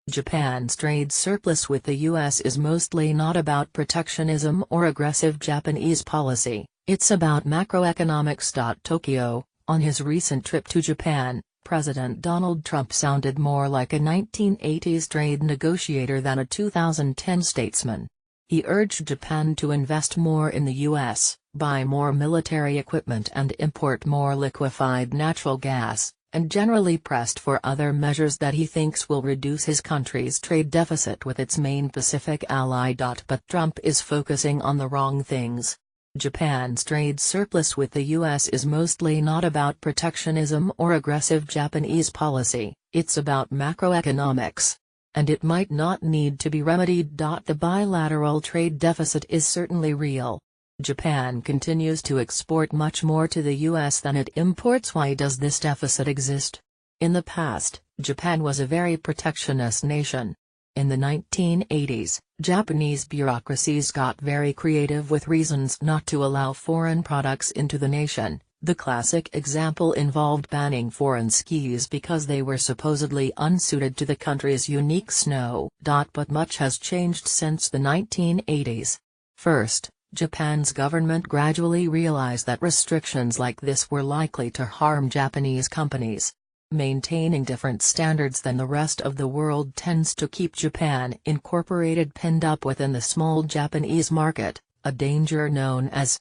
Japan's trade surplus with the U.S. is mostly not about protectionism or aggressive Japanese policy, it's about macroeconomics. Tokyo, on his recent trip to Japan, President Donald Trump sounded more like a 1980s trade negotiator than a 2010 statesman. He urged Japan to invest more in the U.S., buy more military equipment and import more liquefied natural gas, and generally pressed for other measures that he thinks will reduce his country's trade deficit with its main Pacific ally. But Trump is focusing on the wrong things. Japan's trade surplus with the U.S. is mostly not about protectionism or aggressive Japanese policy, it's about macroeconomics. And it might not need to be remedied. The bilateral trade deficit is certainly real. Japan continues to export much more to the U.S. than it imports. Why does this deficit exist? In the past, Japan was a very protectionist nation. In the 1980s, Japanese bureaucracies got very creative with reasons not to allow foreign products into the nation. The classic example involved banning foreign skis because they were supposedly unsuited to the country's unique snow. But much has changed since the 1980s. First, Japan's government gradually realized that restrictions like this were likely to harm Japanese companies. Maintaining different standards than the rest of the world tends to keep Japan Incorporated pinned up within the small Japanese market, a danger known as